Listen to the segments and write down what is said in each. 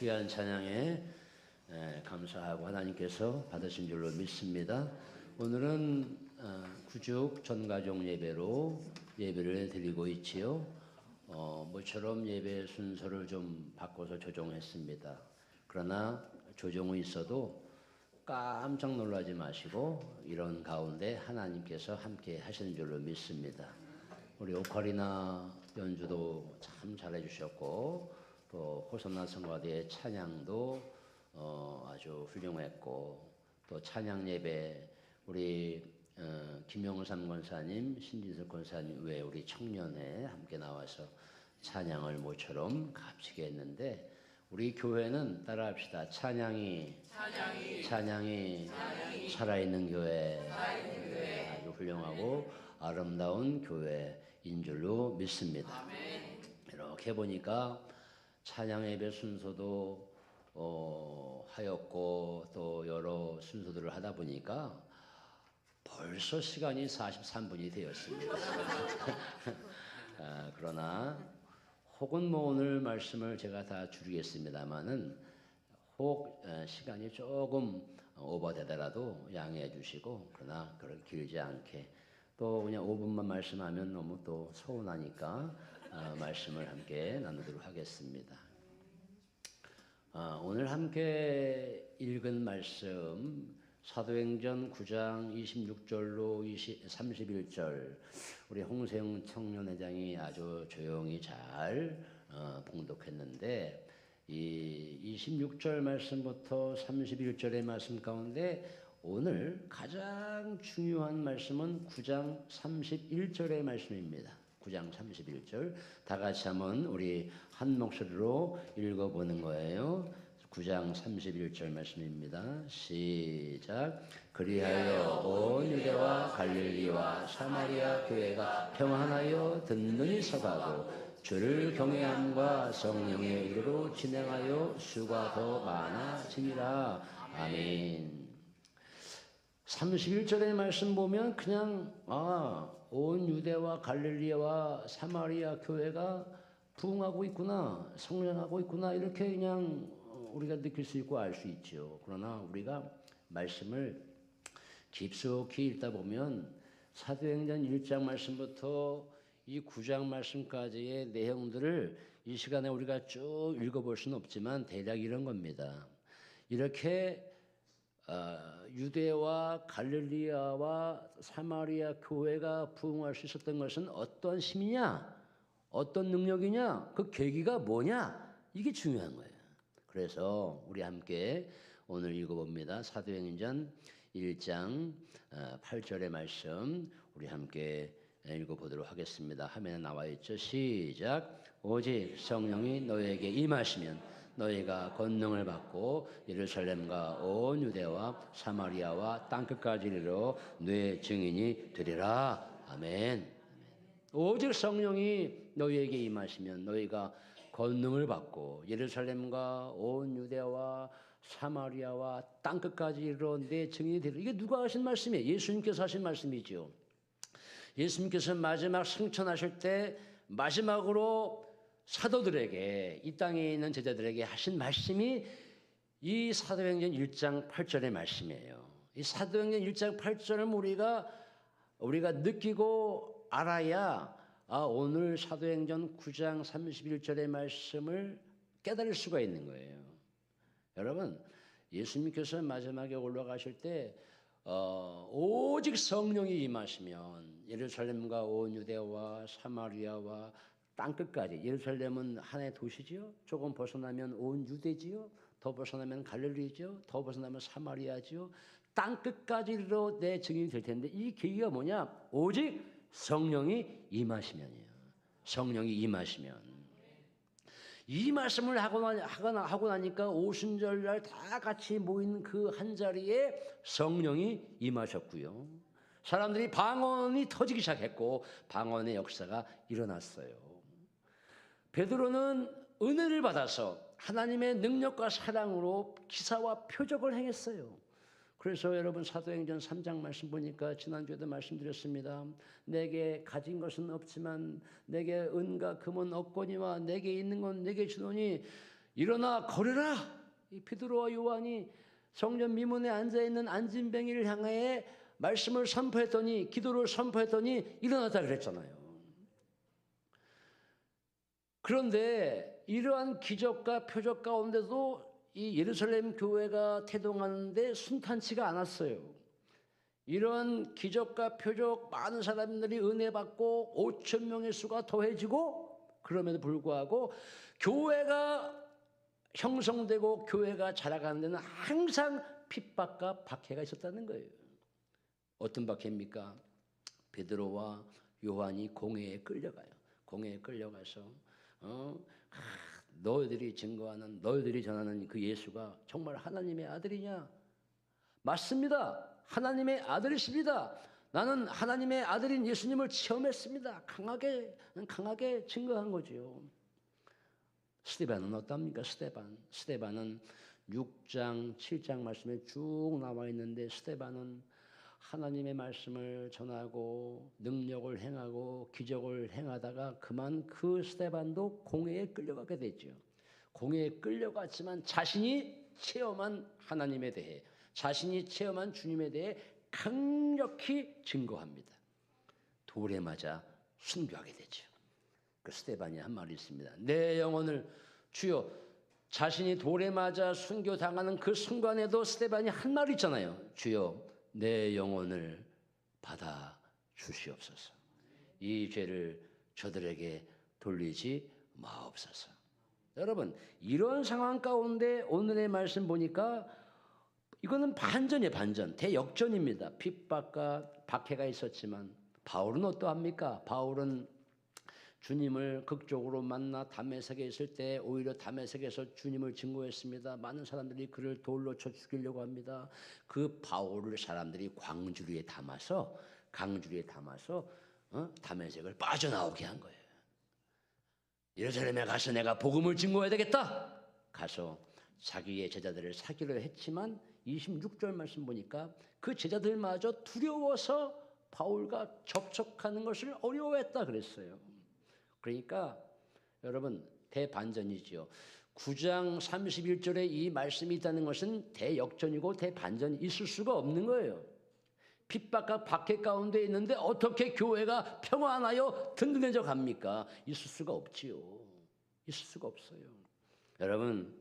귀한 찬양에 감사하고 하나님께서 받으신 줄로 믿습니다. 오늘은 구juk 전가족 예배로 예배를 드리고 있지요. 모처럼 예배 순서를 좀 바꿔서 조정했습니다. 그러나 조정은 있어도 깜짝 놀라지 마시고 이런 가운데 하나님께서 함께 하시는 줄로 믿습니다. 우리 오카리나 연주도 참 잘해주셨고 또 호산나 성가대의 찬양도 아주 훌륭했고 또 찬양 예배 우리 김영삼 권사님, 신진석 권사님 외 우리 청년회 함께 나와서 찬양을 모처럼 값지게 했는데 우리 교회는 따라합시다. 찬양이 살아있는 교회, 아주 훌륭하고 아름다운 교회인 줄로 믿습니다. 아멘. 이렇게 보니까 찬양 예배 순서도 하였고 또 여러 순서들을 하다 보니까 벌써 시간이 43분이 되었습니다. 그러나 혹은 뭐 오늘 말씀을 제가 다 줄이겠습니다만은 혹 시간이 조금 오버되더라도 양해해 주시고 그러나 그렇게 길지 않게 또 그냥 5분만 말씀하면 너무 또 서운하니까 말씀을 함께 나누도록 하겠습니다. 오늘 함께 읽은 말씀 사도행전 9장 26절로 31절 우리 홍세영 청년회장이 아주 조용히 잘 봉독했는데 이 26절 말씀부터 31절의 말씀 가운데 오늘 가장 중요한 말씀은 9장 31절의 말씀입니다. 9장 31절 다 같이 한번 우리 한 목소리로 읽어보는 거예요. 9장 31절 말씀입니다. 시작. 그리하여 온 유대와 갈릴리와 사마리아 교회가 평안하여 든든히 서가고 주를 경외함과 성령의 의로 진행하여 수가 더 많아지니라. 아멘. 31절의 말씀 보면 그냥 온 유대와 갈릴리와 사마리아 교회가 부흥하고 있구나, 성장하고 있구나 이렇게 그냥 우리가 느낄 수 있고 알 수 있죠. 그러나 우리가 말씀을 깊숙이 읽다 보면 사도행전 1장 말씀부터 이 9장 말씀까지의 내용들을 이 시간에 우리가 쭉 읽어볼 수는 없지만 대략 이런 겁니다. 이렇게 유대와 갈릴리아와 사마리아 교회가 부흥할 수 있었던 것은 어떤 힘이냐, 어떤 능력이냐, 그 계기가 뭐냐, 이게 중요한 거예요. 그래서 우리 함께 오늘 읽어봅니다. 사도행전 1장 8절의 말씀 우리 함께 읽어보도록 하겠습니다. 화면에 나와 있죠. 시작. 오직 성령이 너희에게 임하시면 너희가 권능을 받고 예루살렘과 온 유대와 사마리아와 땅끝까지 이르러 내 증인이 되리라. 아멘. 오직 성령이 너희에게 임하시면 너희가 권능을 받고 예루살렘과 온 유대와 사마리아와 땅끝까지 이르러 내 증인이 되리라. 이게 누가 하신 말씀이에요? 예수님께서 하신 말씀이죠. 예수님께서 마지막 승천하실 때 마지막으로 사도들에게 이 땅에 있는 제자들에게 하신 말씀이 이 사도행전 1장 8절의 말씀이에요. 이 사도행전 1장 8절을 우리가 느끼고 알아야 오늘 사도행전 9장 31절의 말씀을 깨달을 수가 있는 거예요. 여러분 예수님께서 마지막에 올라가실 때 오직 성령이 임하시면 예루살렘과 온 유대와 사마리아와 땅끝까지 예루살렘은 하나의 도시지요. 조금 벗어나면 온 유대지요. 더 벗어나면 갈릴리지요. 더 벗어나면 사마리아지요. 땅끝까지 이르러 내 증인이 될 텐데 이 계기가 뭐냐? 오직 성령이 임하시면이에요. 성령이 임하시면. 이 말씀을 하고 나니까 오순절날 다 같이 모인 그 한 자리에 성령이 임하셨고요. 사람들이 방언이 터지기 시작했고 방언의 역사가 일어났어요. 베드로는 은혜를 받아서 하나님의 능력과 사랑으로 기사와 표적을 행했어요. 그래서 여러분 사도행전 3장 말씀 보니까 지난주에도 말씀드렸습니다. 내게 가진 것은 없지만 내게 은과 금은 없거니와 내게 있는 건 내게 주노니 일어나 걸으라. 이 베드로와 요한이 성전 미문에 앉아있는 안진뱅이를 향해 말씀을 선포했더니, 기도를 선포했더니 일어나자 그랬잖아요. 그런데 이러한 기적과 표적 가운데도 이 예루살렘 교회가 태동하는데 순탄치가 않았어요. 이러한 기적과 표적, 많은 사람들이 은혜 받고 5천 명의 수가 더해지고, 그럼에도 불구하고 교회가 형성되고 교회가 자라가는 데는 항상 핍박과 박해가 있었다는 거예요. 어떤 박해입니까? 베드로와 요한이 공회에 끌려가요. 공회에 끌려가서 너희들이 증거하는, 너희들이 전하는 그 예수가 정말 하나님의 아들이냐? 맞습니다. 하나님의 아들이십니다. 나는 하나님의 아들인 예수님을 체험했습니다. 강하게 증거한 거죠. 스데반은 어떻습니까? 스데반은 6장, 7장 말씀에 쭉 나와 있는데, 스데반은 하나님의 말씀을 전하고 능력을 행하고 기적을 행하다가 그만 그 스데반도 공회에 끌려가게 됐죠. 공회에 끌려갔지만 자신이 체험한 하나님에 대해, 자신이 체험한 주님에 대해 강력히 증거합니다. 돌에 맞아 순교하게 되죠. 그 스데반이 한 말이 있습니다. 내 영혼을 주여, 자신이 돌에 맞아 순교당하는 그 순간에도 스데반이 한 말이 있잖아요. 주여, 내 영혼을 받아 주시옵소서. 이 죄를 저들에게 돌리지 마옵소서. 여러분, 이런 상황 가운데 오늘의 말씀 보니까 이거는 반전이에요. 반전, 대역전입니다. 핍박과 박해가 있었지만 바울은 어떠합니까? 바울은 주님을 극적으로 만나 다메섹에 있을 때 오히려 다메섹에서 주님을 증거했습니다. 많은 사람들이 그를 돌로 쳐 죽이려고 합니다. 그 바울을 사람들이 강주리에 담아서 다메섹을 빠져나오게 한 거예요. 예루살렘에 가서 내가 복음을 증거해야 되겠다. 가서 자기의 제자들을 사귀려 했지만 26절 말씀 보니까 그 제자들마저 두려워서 바울과 접촉하는 것을 어려워했다 그랬어요. 그러니까 여러분, 대반전이지요. 9장 31절에 이 말씀이 있다는 것은 대역전이고 대반전이 있을 수가 없는 거예요. 핍박과 박해 가운데 있는데 어떻게 교회가 평안하여 든든해져 갑니까? 있을 수가 없지요. 있을 수가 없어요. 여러분,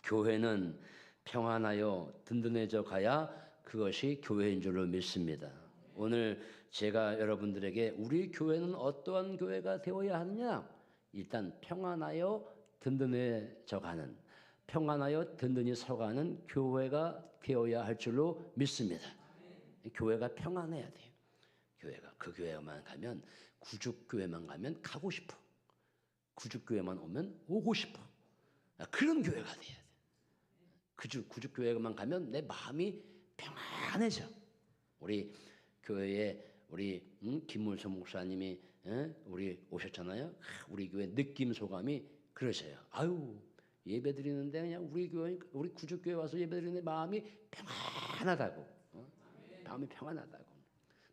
교회는 평안하여 든든해져 가야 그것이 교회인 줄로 믿습니다. 오늘 제가 여러분들에게 우리 교회는 어떠한 교회가 되어야 하느냐? 일단 평안하여 든든해져 가는, 평안하여 든든히 서가는 교회가 되어야 할 줄로 믿습니다. 교회가 평안해야 돼요. 교회가, 그 교회만 가면, 구죽교회만 가면 가고 싶어. 구죽교회만 오면 오고 싶어. 그런 교회가 돼야 돼. 구죽교회만 가면 내 마음이 평안해져. 우리 교회에 우리 김문수 목사님이 우리 오셨잖아요. 우리 교회 느낌 소감이 그러셔요. 아유, 예배 드리는데 그냥 우리 교회, 우리 구죽교회 와서 예배 드리는데 마음이 평안하다고. 마음이 평안하다고.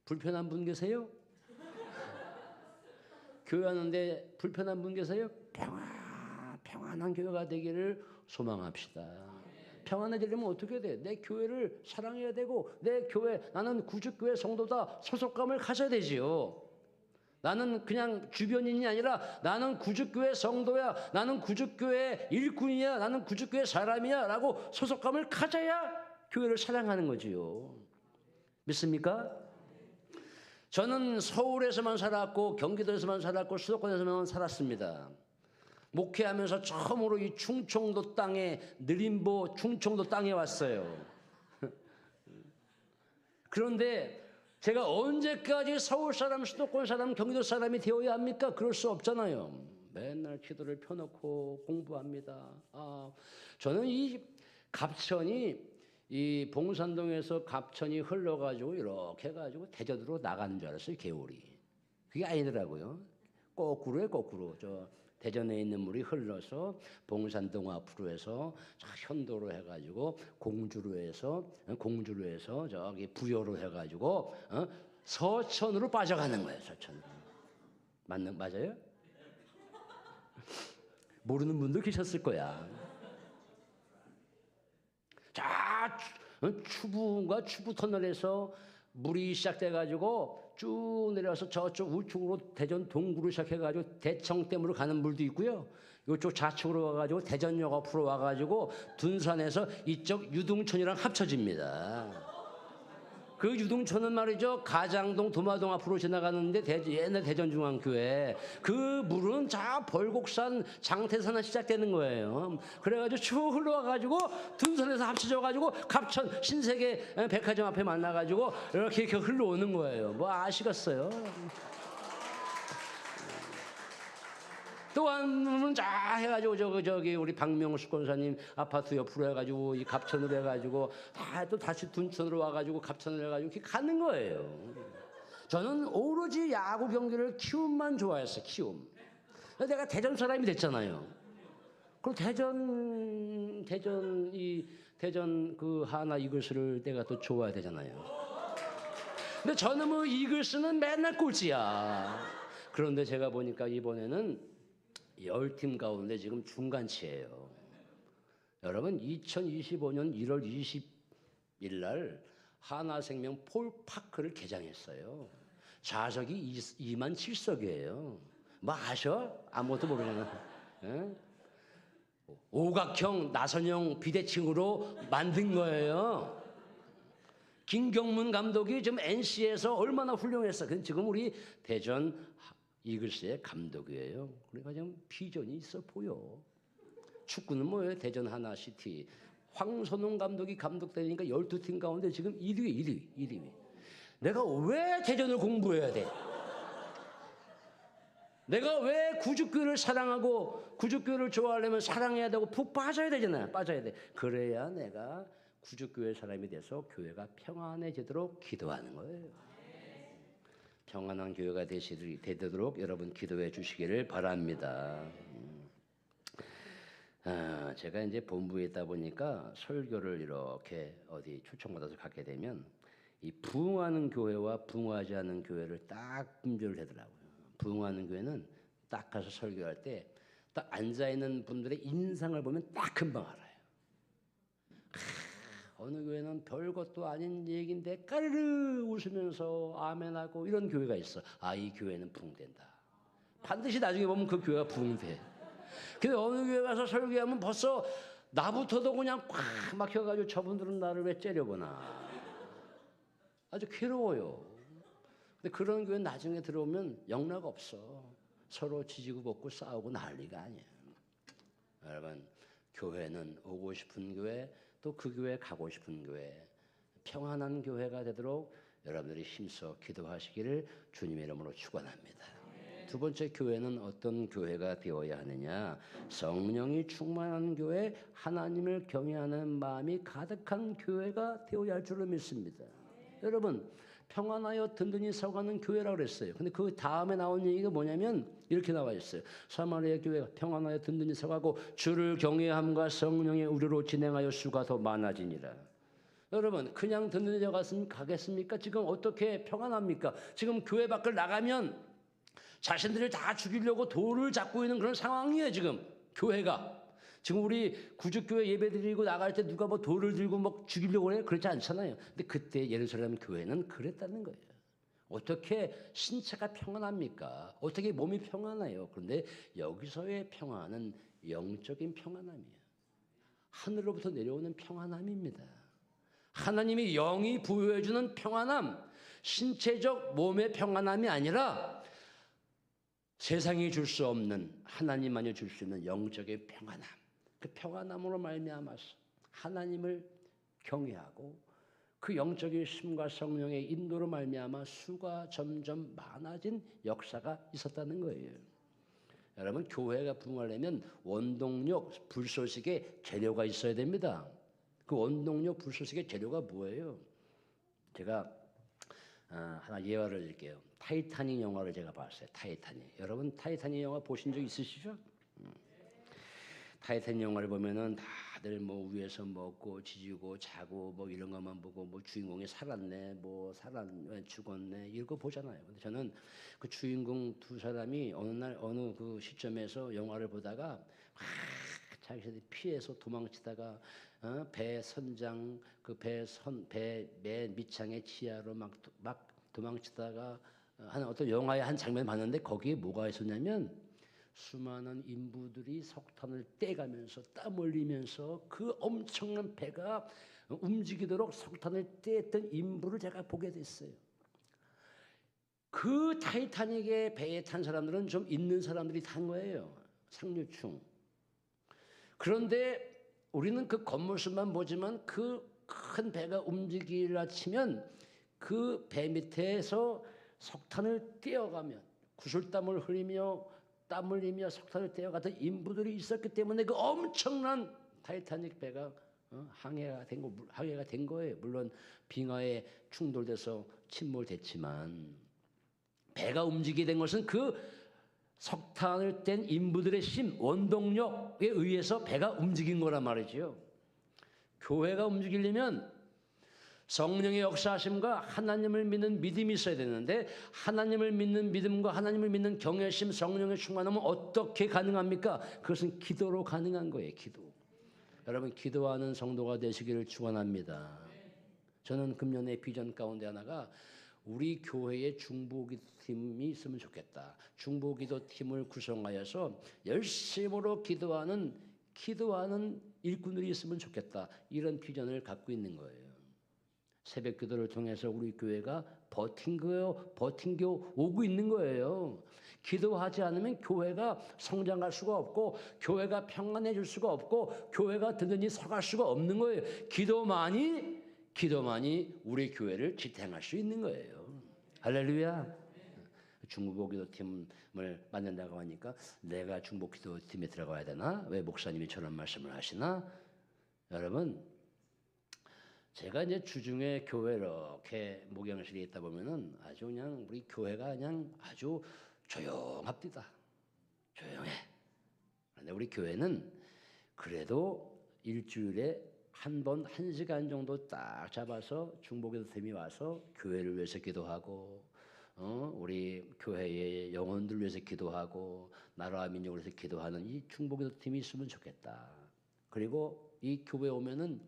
불편한 분 계세요? 교회 하는데 불편한 분 계세요? 평안한 교회가 되기를 소망합시다. 평안해지려면 어떻게 돼? 내 교회를 사랑해야 되고, 내 교회, 나는 구죽교회 성도다, 소속감을 가져야 되지요. 나는 그냥 주변인이 아니라 나는 구죽교회 성도야, 나는 구죽교회 일꾼이야, 나는 구죽교회 사람이야 라고 소속감을 가져야 교회를 사랑하는 거지요. 믿습니까? 저는 서울에서만 살았고 경기도에서만 살았고 수도권에서만 살았습니다. 목회하면서 처음으로 이 충청도 땅에, 느림보 충청도 땅에 왔어요. 그런데 제가 언제까지 서울 사람, 수도권 사람, 경기도 사람이 되어야 합니까? 그럴 수 없잖아요. 맨날 기도를 펴놓고 공부합니다. 저는 이 갑천이, 이 봉산동에서 갑천이 흘러가지고 이렇게 해가지고 대전으로 나가는 줄 알았어요, 개울이. 그게 아니더라고요. 거꾸로요, 거꾸로. 저 대전에 있는 물이 흘러서 봉산동 앞으로 해서 현도로 해가지고 공주로 해서 저기 부여로 해가지고 서천으로 빠져가는 거예요. 서천으로. 맞아요? 모르는 분도 계셨을 거야. 자, 추부인가 추부 터널에서 물이 시작돼가지고 쭉 내려와서 저쪽 우측으로 대전 동구로 시작해가지고 대청댐으로 가는 물도 있고요. 이쪽 좌측으로 와가지고 대전역 앞으로 와가지고 둔산에서 이쪽 유등촌이랑 합쳐집니다. 그 유등촌은 말이죠, 가장동 도마동 앞으로 지나가는데 옛날 대전중앙교회 그 물은 자 벌곡산 장태산에 시작되는 거예요. 그래가지고 쭉 흘러와가지고 둔산에서 합쳐져가지고 갑천 신세계 백화점 앞에 만나가지고 이렇게 흘러오는 거예요. 뭐 아시겠어요? 또 한 분은 쫙 해가지고 저기 우리 박명수 권사님 아파트 옆으로 해가지고 이 갑천으로 해가지고 또 다시 둔천으로 와가지고 갑천으로 해가지고 이렇게 가는 거예요. 저는 오로지 야구 경기를 키움만 좋아했어요. 키움. 내가 대전 사람이 됐잖아요. 그럼 대전 그 하나 이글스를 내가 또 좋아해야 되잖아요. 근데 저는 뭐 이글스는 맨날 꼴찌야. 그런데 제가 보니까 이번에는 10팀 가운데 지금 중간치예요. 여러분 2025년 1월 20일 날 하나생명 폴파크를 개장했어요. 좌석이 2만 7석이에요. 뭐 아셔? 아무것도 모르잖아. 예? 오각형 나선형 비대칭으로 만든 거예요. 김경문 감독이 지금 NC에서 얼마나 훌륭했어. 지금 우리 대전 이글스의 감독이에요. 그러니까 좀 비전이 있어 보여. 축구는 뭐예요? 대전 하나시티. 황선홍 감독이 감독되니까 12팀 가운데 지금 1위. 내가 왜 대전을 공부해야 돼? 내가 왜 구주교를 사랑하고 구주교를 좋아하려면 사랑해야 되고 푹 빠져야 되잖아요. 빠져야 돼. 그래야 내가 구주교의 사람이 돼서 교회가 평안해지도록 기도하는 거예요. 평안한 교회가 되도록 여러분 기도해 주시기를 바랍니다. 제가 이제 본부에 있다 보니까 설교를 이렇게 어디 초청받아서 가게 되면 이 부흥하는 교회와 부흥하지 않는 교회를 딱 분별을 하더라고요. 부흥하는 교회는 딱 가서 설교할 때 딱 앉아 있는 분들의 인상을 보면 딱 금방 알아요. 어느 교회는 별것도 아닌 얘기인데 까르르 웃으면서 아멘하고 이런 교회가 있어. 이 교회는 부흥된다. 반드시 나중에 보면 그 교회가 부흥돼. 근데 어느 교회 가서 설교하면 벌써 나부터도 그냥 꽉 막혀가지고 저분들은 나를 왜 째려보나. 아주 괴로워요. 근데 그런 교회 나중에 들어오면 영락 없어. 서로 지지고 볶고 싸우고 난리가 아니야. 여러분, 교회는 오고 싶은 교회, 또 그 교회에 가고 싶은 교회, 평안한 교회가 되도록 여러분들이 힘써 기도하시기를 주님의 이름으로 축원합니다. 두 번째, 교회는 어떤 교회가 되어야 하느냐? 성령이 충만한 교회, 하나님을 경외하는 마음이 가득한 교회가 되어야 할 줄로 믿습니다. 여러분, 평안하여 든든히 서가는 교회라고 그랬어요. 근데 그 다음에 나온 얘기가 뭐냐면 이렇게 나와 있어요. 사마리아 교회가 평안하여 든든히 서가고 주를 경외함과 성령의 우려로 진행하여 수가 더 많아지니라. 여러분, 그냥 든든히 가겠습니까? 지금 어떻게 평안합니까? 지금 교회 밖을 나가면 자신들을 다 죽이려고 돌을 잡고 있는 그런 상황이에요. 지금 교회가. 지금 우리 구주교회 예배드리고 나갈 때 누가 뭐 돌을 들고 막 죽이려고 해요? 그렇지 않잖아요. 근데 그때 예루살렘 교회는 그랬다는 거예요. 어떻게 신체가 평안합니까? 어떻게 몸이 평안해요? 그런데 여기서의 평안은 영적인 평안함이에요. 하늘로부터 내려오는 평안함입니다. 하나님이 영이 부여해주는 평안함, 신체적 몸의 평안함이 아니라 세상이 줄 수 없는, 하나님만이 줄 수 있는 영적인 평안함. 그 평안함으로 말미암아서 하나님을 경외하고 그 영적인 힘과 성령의 인도로 말미암아 수가 점점 많아진 역사가 있었다는 거예요. 여러분, 교회가 부흥하려면 원동력, 불쏘시개 재료가 있어야 됩니다. 그 원동력, 불쏘시개 재료가 뭐예요? 제가 하나 예화를 드릴게요. 타이타닉 영화를 제가 봤어요. 타이타닉. 여러분, 타이타닉 영화 보신 적 있으시죠? 타이타닉 영화를 보면은 다들 뭐 위에서 먹고 지지고 자고 뭐 이런 것만 보고 뭐 주인공이 살았네, 뭐 죽었네 이런 거 보잖아요. 근데 저는 그 주인공 두 사람이 어느 날 어느 그 시점에서 영화를 보다가 자기들이 피해서 도망치다가 배 선장 배 맨 밑창의 지하로 막 도망치다가 어떤 영화의 한 장면 봤는데 거기에 뭐가 있었냐면 수많은 인부들이 석탄을 떼가면서 땀 흘리면서 그 엄청난 배가 움직이도록 석탄을 떼었던 인부를 제가 보게 됐어요. 그 타이타닉의 배에 탄 사람들은 좀 있는 사람들이 탄 거예요. 상류층. 그런데 우리는 그 겉모습만 보지만 그 큰 배가 움직이라 치면 그 배 밑에서 석탄을 떼어가면 구슬땀을 흘리며 땀 흘리며 석탄을 떼어가던 인부들이 있었기 때문에 그 엄청난 타이타닉 배가 항해가 된 거예요. 물론 빙하에 충돌돼서 침몰됐지만 배가 움직이게 된 것은 그 석탄을 뗀 인부들의 힘, 원동력에 의해서 배가 움직인 거란 말이죠. 교회가 움직이려면 성령의 역사하심과 하나님을 믿는 믿음이 있어야 되는데 하나님을 믿는 믿음과 하나님을 믿는 경외심, 성령의 충만함은 어떻게 가능합니까? 그것은 기도로 가능한 거예요. 기도. 여러분 기도하는 성도가 되시기를 축원합니다. 저는 금년의 비전 가운데 하나가 우리 교회에 중보기도팀이 있으면 좋겠다. 중보기도팀을 구성하여서 열심으로 기도하는 일꾼들이 있으면 좋겠다. 이런 비전을 갖고 있는 거예요. 새벽 기도를 통해서 우리 교회가 버틴겨 오고 있는 거예요. 기도하지 않으면 교회가 성장할 수가 없고 교회가 평안해질 수가 없고 교회가 든든히 서갈 수가 없는 거예요. 기도만이 우리 교회를 지탱할 수 있는 거예요. 할렐루야. 중보기도팀을 만든다고 하니까 내가 중보기도팀에 들어가야 되나? 왜 목사님이 저런 말씀을 하시나? 여러분 제가 이제 주중에 교회 이렇게 목양실에 있다 보면은 아주 그냥 우리 교회가 그냥 아주 조용합니다. 조용해. 그런데 우리 교회는 그래도 일주일에 한 번 1시간 정도 딱 잡아서 중보기도팀이 와서 교회를 위해서 기도하고 우리 교회의 영혼들 위해서 기도하고 나라와 민족을 위해서 기도하는 이 중보기도팀이 있으면 좋겠다. 그리고 이 교회 오면은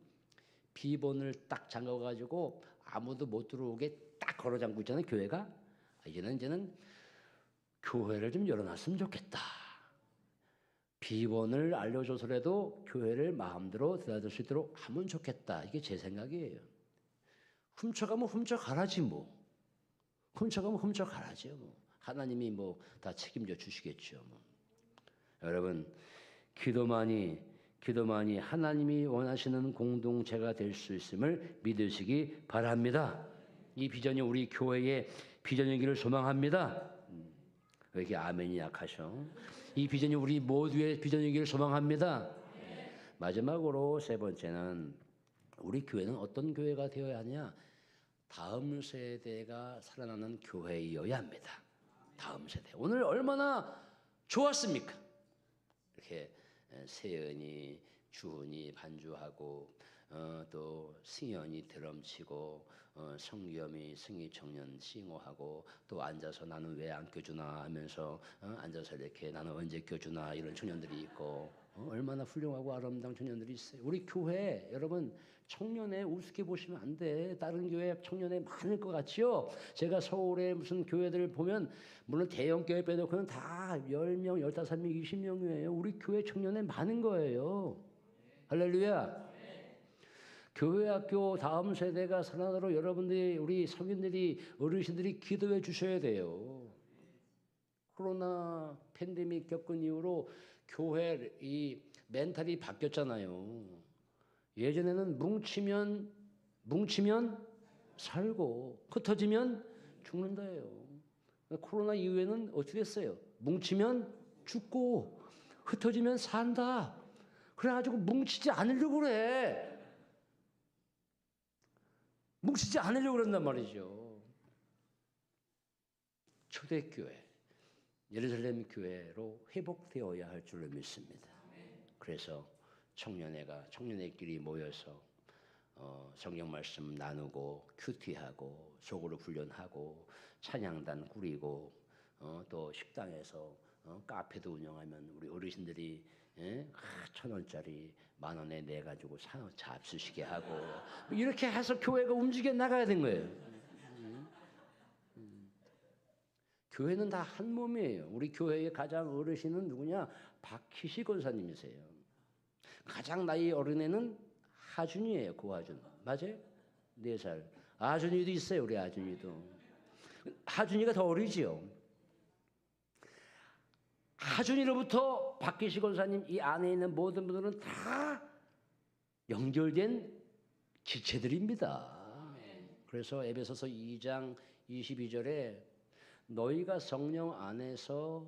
비번을 딱 잠가가지고 아무도 못 들어오게 딱 걸어 잠고 있잖아요. 교회가. 이제는 교회를 좀 열어놨으면 좋겠다. 비번을 알려줘서라도 교회를 마음대로 드나들 수 있도록 하면 좋겠다. 이게 제 생각이에요. 훔쳐가면 훔쳐가라지 뭐. 훔쳐가면 훔쳐가라죠. 뭐. 하나님이 뭐 다 책임져 주시겠죠. 뭐. 여러분 기도만이 하나님이 원하시는 공동체가 될 수 있음을 믿으시기 바랍니다. 이 비전이 우리 교회의 비전이기를 소망합니다. 왜 이렇게 아멘이 약하셔? 이 비전이 우리 모두의 비전이기를 소망합니다. 마지막으로 세 번째는 우리 교회는 어떤 교회가 되어야 하냐? 다음 세대가 살아나는 교회이어야 합니다. 다음 세대. 오늘 얼마나 좋았습니까? 이렇게 세연이, 주은이 반주하고 또 승연이 드럼 치고 성겸이 승희 청년 싱어하고 또 앉아서 나는 왜 안 껴주나 하면서 앉아서 이렇게 나는 언제 껴주나 이런 청년들이 있고 얼마나 훌륭하고 아름다운 청년들이 있어요. 우리 교회 여러분 청년회 우습게 보시면 안 돼. 다른 교회 청년회 많을 것 같지요? 제가 서울에 무슨 교회들 보면 물론 대형 교회 빼놓고는 다 10명, 15명, 20명이에요. 우리 교회 청년회 많은 거예요. 할렐루야. 교회 학교 다음 세대가 살아나도록 여러분들이 우리 성인들이 어르신들이 기도해 주셔야 돼요. 코로나 팬데믹 겪은 이후로 교회 이 멘탈이 바뀌었잖아요. 예전에는 뭉치면 살고 흩어지면 죽는다예요. 코로나 이후에는 어떻게 됐어요? 뭉치면 죽고 흩어지면 산다. 그래가지고 뭉치지 않으려고 그래. 뭉치지 않으려고 그런단 말이죠. 초대교회, 예루살렘 교회로 회복되어야 할 줄로 믿습니다. 그래서 청년회끼리 모여서 성경 말씀 나누고 큐티하고 속으로 훈련하고 찬양단 꾸리고 또 식당에서 카페도 운영하면 우리 어르신들이 예? 1,000원짜리 10,000원에 내 가지고 잡수시게 하고 뭐 이렇게 해서 교회가 움직여 나가야 된 거예요. 교회는 다 한 몸이에요. 우리 교회의 가장 어르신은 누구냐? 박희시 권사님이세요. 가장 나이 어린 애는 하준이에요. 고하준. 맞아요? 4살. 아준이도 있어요. 우리 아준이도. 하준이가 더 어리지요. 하준이로부터 박희시 권사님 이 안에 있는 모든 분들은 다 연결된 지체들입니다. 그래서 에베소서 2장 22절에 너희가 성령 안에서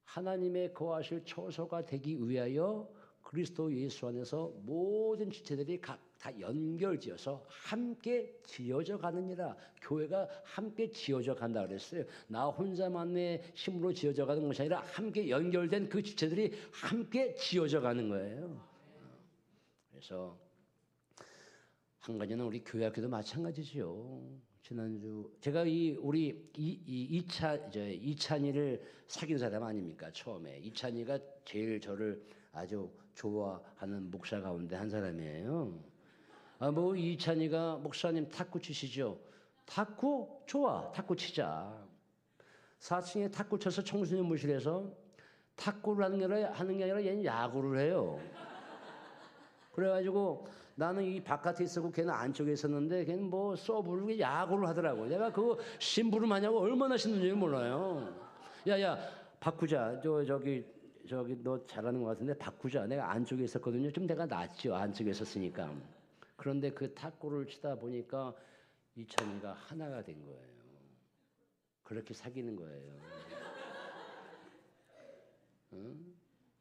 하나님의 거하실 처소가 되기 위하여 그리스도 예수 안에서 모든 지체들이 다 연결지어서 함께 지어져 가느니라. 교회가 함께 지어져 간다 그랬어요. 나 혼자만의 힘으로 지어져 가는 것이 아니라 함께 연결된 그 지체들이 함께 지어져 가는 거예요. 그래서 한 가지는 우리 교회 학교도 마찬가지죠. 지난주 제가 우리 이찬이를 사귄 사람 아닙니까? 처음에 이찬이가 제일 저를 아주 좋아하는 목사 가운데 한 사람이에요. 뭐 이찬이가 목사님 탁구 치시죠? 탁구 좋아, 탁구 치자. 4층에 탁구 쳐서 청소년부실에서 탁구를 하는 게 아니라 얘는 야구를 해요. 그래가지고 나는 이 바깥에 있었고 걔는 안쪽에 있었는데 걔는 뭐 서브를 야구를 하더라고. 내가 그거 심부름하냐고 얼마나 신는지 몰라요. 야야 바꾸자. 저기 너 잘하는 것 같은데 바꾸자. 내가 안쪽에 있었거든요. 좀 내가 낫죠. 안쪽에 있었으니까. 그런데 그 탁구를 치다 보니까 이찬이가 하나가 된 거예요. 그렇게 사귀는 거예요. 응?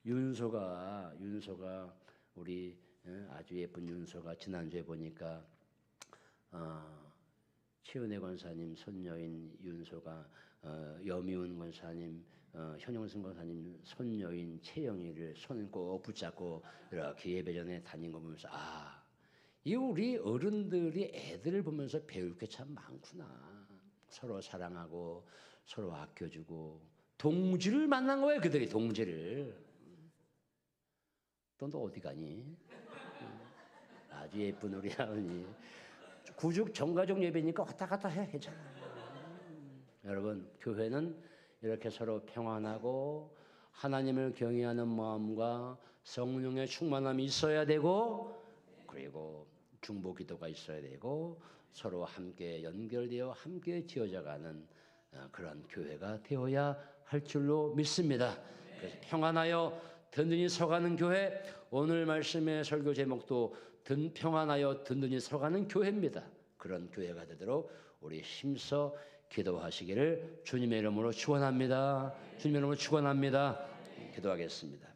윤소가 우리 아주 예쁜 윤서가 지난주에 보니까 최은혜 권사님 손녀인 윤서가 여미운 권사님 현영승 권사님 손녀인 채영이를 손 꼭 붙잡고 이렇게 예배전에 다닌 거 보면서 이 우리 어른들이 애들을 보면서 배울 게 참 많구나. 서로 사랑하고 서로 아껴주고 동지를 만난 거예요. 그들이 동지를. 너 어디 가니? 아주 예쁜 우리 아버니. 구죽 정가족 예배니까 왔다 갔다 해. 괜찮아. 여러분 교회는 이렇게 서로 평안하고 하나님을 경외하는 마음과 성령의 충만함이 있어야 되고 그리고 중보 기도가 있어야 되고 서로 함께 연결되어 함께 지어져가는 그런 교회가 되어야 할 줄로 믿습니다. 그래서 평안하여 든든히 서가는 교회. 오늘 말씀의 설교 제목도 평안하여 든든히 서가는 교회입니다. 그런 교회가 되도록 우리 힘써 기도하시기를 주님의 이름으로 축원합니다. 주님의 이름으로 축원합니다. 기도하겠습니다.